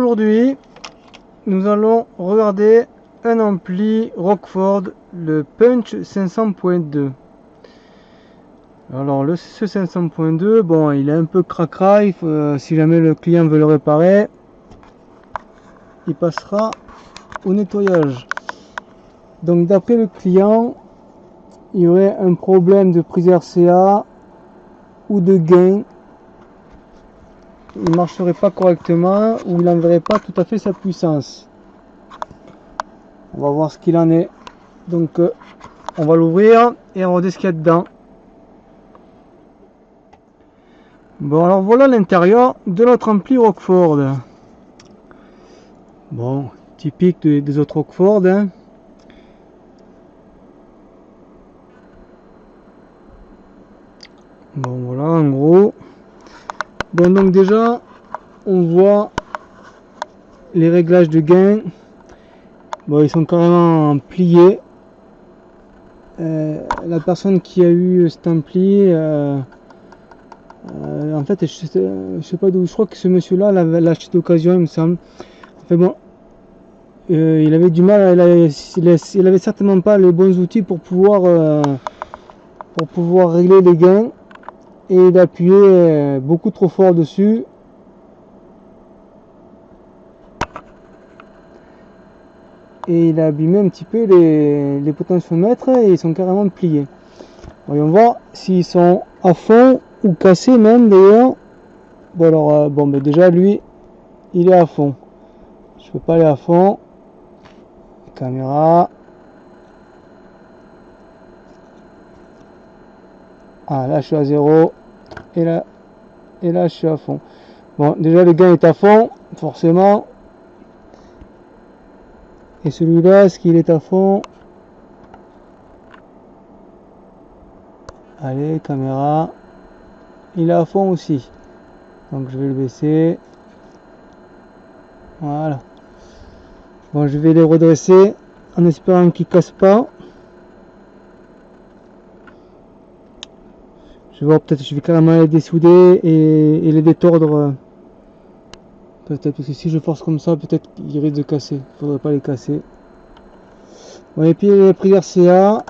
aujourd'hui, nous allons regarder un ampli Rockford, le Punch 500.2. Alors ce 500.2, bon, il est un peu cracra, si jamais le client veut le réparer, il passera au nettoyage. Donc d'après le client, il y aurait un problème de prise RCA ou de gain. Il ne marcherait pas correctement ou il n'enverrait pas tout à fait sa puissance. On va voir ce qu'il en est. Donc on va l'ouvrir et on va regarder ce qu'il y a dedans. Bon, alors voilà l'intérieur de notre ampli Rockford. Bon, typique des autres Rockford, hein. Bon, voilà en gros. Bon, donc déjà on voit les réglages de gain. Bon, ils sont carrément pliés. La personne qui a eu cet ampli, en fait, je sais pas d'où, je crois que ce monsieur là l'a acheté d'occasion, il me semble. Enfin bon, il avait du mal, il avait certainement pas les bons outils pour pouvoir régler les gains, et il appuyait beaucoup trop fort dessus. Et il a abîmé un petit peu les potentiomètres et ils sont carrément pliés. Voyons voir s'ils sont à fond ou cassés même d'ailleurs. Bon alors, bon ben déjà lui, il est à fond. Je peux pas aller à fond. Caméra. Ah là je suis à 0. Et là je suis à fond. Bon déjà le gain est à fond, forcément. Et celui-là, est-ce qu'il est à fond? Allez, caméra. Il est à fond aussi. Donc je vais le baisser. Voilà. Bon, je vais les redresser en espérant qu'ils ne cassent pas. Je vais voir, peut-être je vais carrément les dessouder et les détordre. Peut-être, parce que si je force comme ça, peut-être qu'ils risquent de casser. Il faudrait pas les casser. Bon, et puis les prises RCA.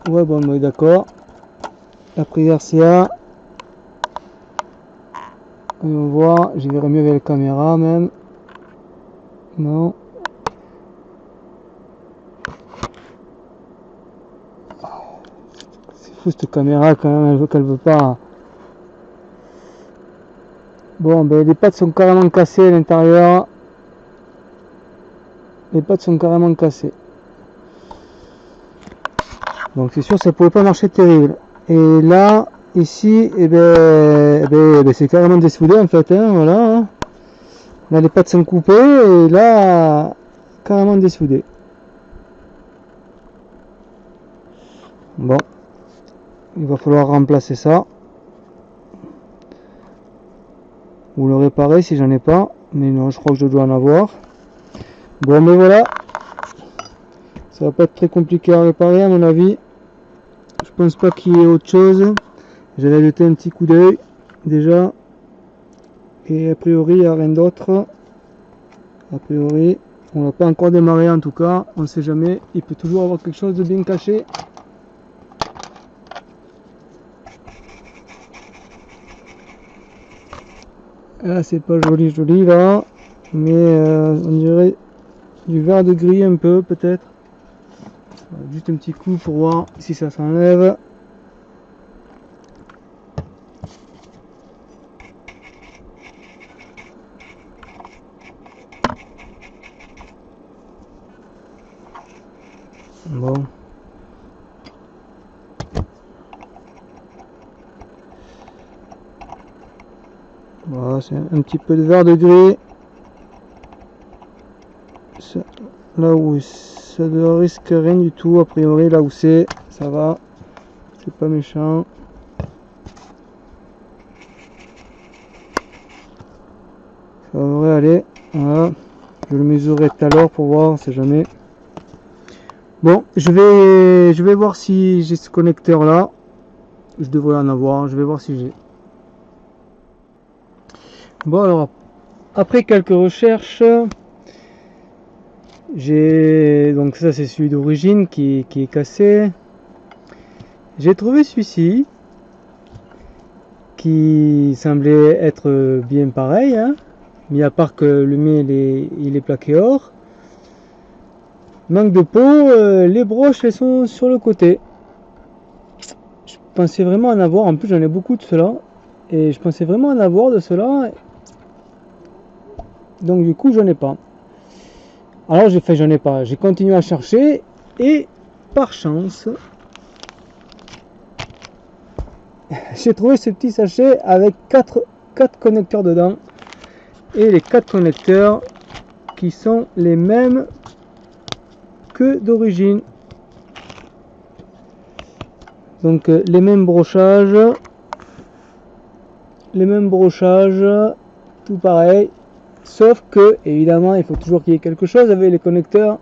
Ouais, bon, on est d'accord. La prise RCA. On voit, je verrai mieux avec la caméra même. Non. C'est fou cette caméra quand même, elle veut qu'elle veut pas. Bon, ben les pattes sont carrément cassées à l'intérieur. Les pattes sont carrément cassées. Donc c'est sûr, ça pouvait pas marcher terrible. Et là, ici, c'est carrément dessoudé en fait, hein, voilà. Hein. Là, les pattes sont coupées et là, carrément dessoudé. Bon, il va falloir remplacer ça. Ou le réparer si j'en ai pas. Mais non, je crois que je dois en avoir. Bon, mais voilà. Ça va pas être très compliqué à réparer à mon avis. Je pense pas qu'il y ait autre chose. J'avais jeté un petit coup d'œil déjà. Et a priori, il n'y a rien d'autre. A priori, on n'a pas encore démarré en tout cas. On ne sait jamais. Il peut toujours avoir quelque chose de bien caché. Là, c'est pas joli là. Mais on dirait du vert de gris un peu peut-être. Juste un petit coup pour voir si ça s'enlève. Bon. Voilà, c'est un petit peu de vert de gris. Là où ça ne risque rien du tout, a priori, là où c'est, ça va. C'est pas méchant. Ça devrait aller. Voilà. Je le mesurerai tout à l'heure pour voir, on sait jamais. Bon, je vais voir si j'ai ce connecteur là. Je devrais en avoir, je vais voir si j'ai. Bon alors, après quelques recherches, donc ça c'est celui d'origine qui est cassé. J'ai trouvé celui-ci qui semblait être bien pareil, hein, mis à part que le mien il est plaqué or. Manque de peau, les broches elles sont sur le côté. Je pensais vraiment en avoir, en plus j'en ai beaucoup de ceux-là, et je pensais vraiment en avoir de ceux-là, donc du coup j'en ai pas. Alors j'en ai pas, j'ai continué à chercher, et par chance, j'ai trouvé ce petit sachet avec 4 connecteurs dedans, et les 4 connecteurs qui sont les mêmes que d'origine. Donc les mêmes brochages, tout pareil, sauf que évidemment il faut toujours qu'il y ait quelque chose avec les connecteurs,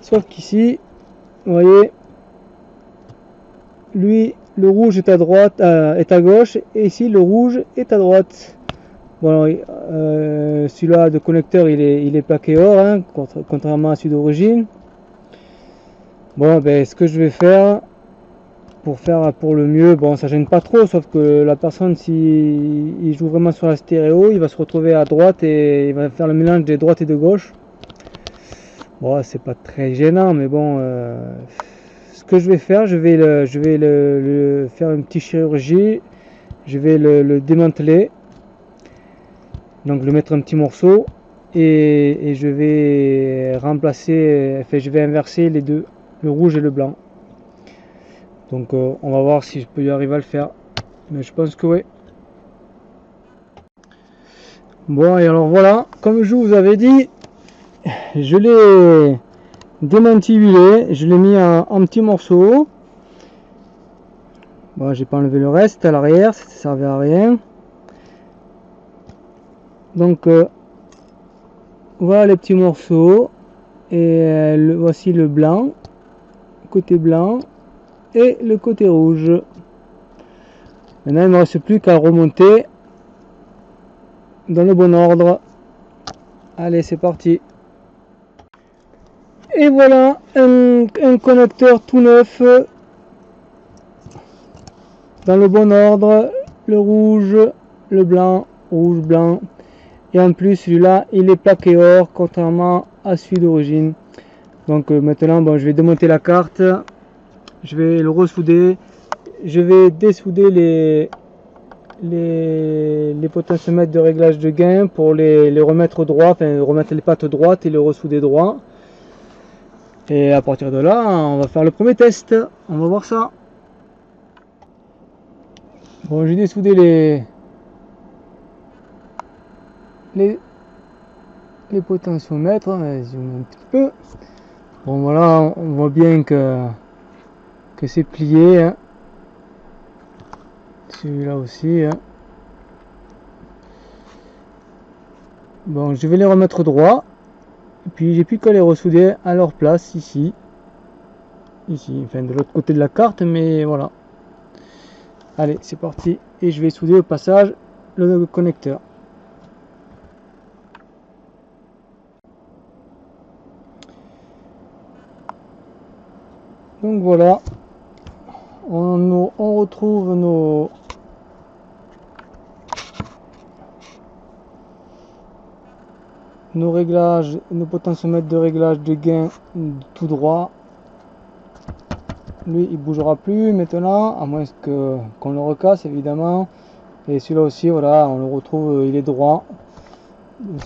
sauf qu'ici vous voyez, lui le rouge est à droite, est à gauche, et ici le rouge est à droite. Bon, celui-là de connecteur il est plaqué or, hein, contrairement à celui d'origine. Bon, ben ce que je vais faire pour le mieux, bon ça gêne pas trop, sauf que la personne, si il joue vraiment sur la stéréo, il va se retrouver à droite et il va faire le mélange des droites et de gauche. Bon, c'est pas très gênant, mais bon, ce que je vais faire, je vais le faire une petite chirurgie, je vais le démanteler, donc le mettre en petits morceaux, et je vais remplacer, enfin je vais inverser les deux, le rouge et le blanc. Donc on va voir si je peux y arriver à le faire, mais je pense que oui. Bon, et alors voilà, comme je vous avais dit, je l'ai démantibulé, je l'ai mis en petits morceaux. Bon, j'ai pas enlevé le reste à l'arrière, ça ne servait à rien. Donc voilà les petits morceaux, et voici le blanc, côté blanc, et le côté rouge. Maintenant il ne me reste plus qu'à remonter dans le bon ordre. Allez, c'est parti. Et voilà un connecteur tout neuf, dans le bon ordre, le rouge, le blanc, rouge, blanc, et en plus celui-là il est plaqué or contrairement à celui d'origine. Donc maintenant bon, je vais démonter la carte, je vais le ressouder, je vais dessouder les potentiomètres de réglage de gain pour les remettre droit, enfin remettre les pattes droites et le ressouder droit. Et à partir de là, on va faire le premier test, on va voir ça. Bon, j'ai dessoudé les potentiomètres, zoom un petit peu. Bon voilà, on voit bien que c'est plié, hein. Celui-là aussi, hein. Bon, je vais les remettre droit, et puis j'ai plus qu'à les ressouder à leur place ici, enfin de l'autre côté de la carte, mais voilà. Allez, c'est parti, et je vais souder au passage le connecteur. Donc voilà, on retrouve nos réglages, nos potentiomètres de réglage de gain tout droit. Lui il bougera plus maintenant, à moins qu'on le recasse évidemment. Et celui-là aussi, voilà, on le retrouve, il est droit,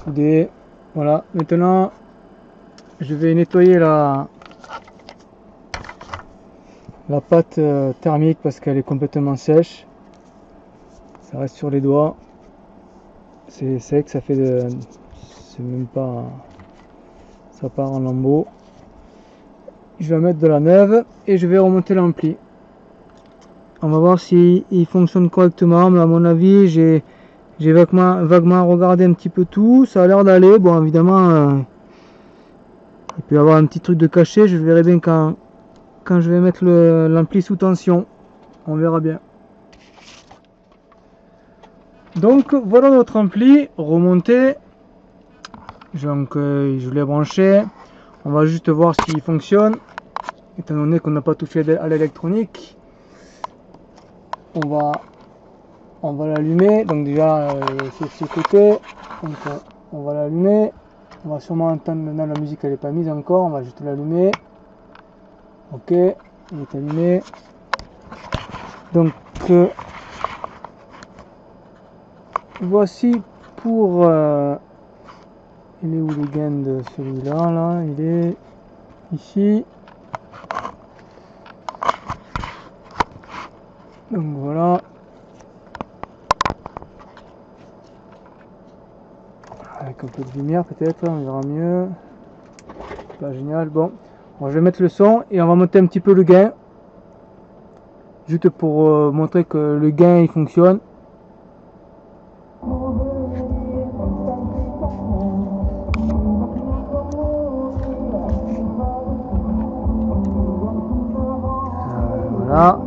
soudé. Voilà, maintenant je vais nettoyer la pâte thermique parce qu'elle est complètement sèche. Ça reste sur les doigts, c'est sec, ça fait c'est même pas, ça part en lambeaux. Je vais mettre de la neuve et je vais remonter l'ampli. On va voir si il fonctionne correctement, mais à mon avis j'ai vaguement regardé un petit peu tout, ça a l'air d'aller. Bon, évidemment il peut y avoir un petit truc de caché, je verrai bien quand je vais mettre l'ampli sous tension, on verra bien. Donc voilà notre ampli remonté. Donc je l'ai branché. On va juste voir s'il fonctionne. Étant donné qu'on n'a pas touché à l'électronique. On va l'allumer. Donc déjà c'est ce côté. Donc on va l'allumer. On va sûrement entendre maintenant la musique, elle n'est pas mise encore. On va juste l'allumer. Ok, il est allumé. Donc voici pour il est où le gain de celui-là là, il est ici. Donc voilà. Avec un peu de lumière peut-être, on verra mieux. Pas génial. Bon, je vais mettre le son et on va monter un petit peu le gain. Juste pour montrer que le gain il fonctionne. Voilà.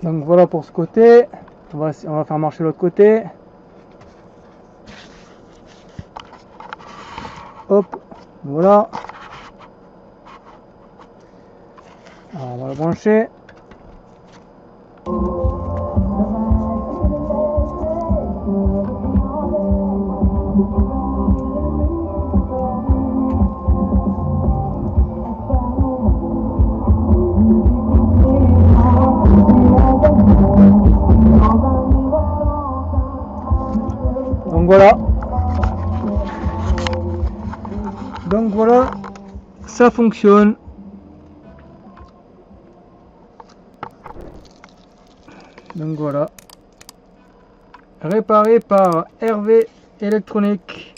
Donc voilà pour ce côté. On va faire marcher l'autre côté. Hop, voilà. Alors, on va le brancher. Donc voilà. Donc voilà, ça fonctionne. Donc voilà. Réparé par Hervé Électronique.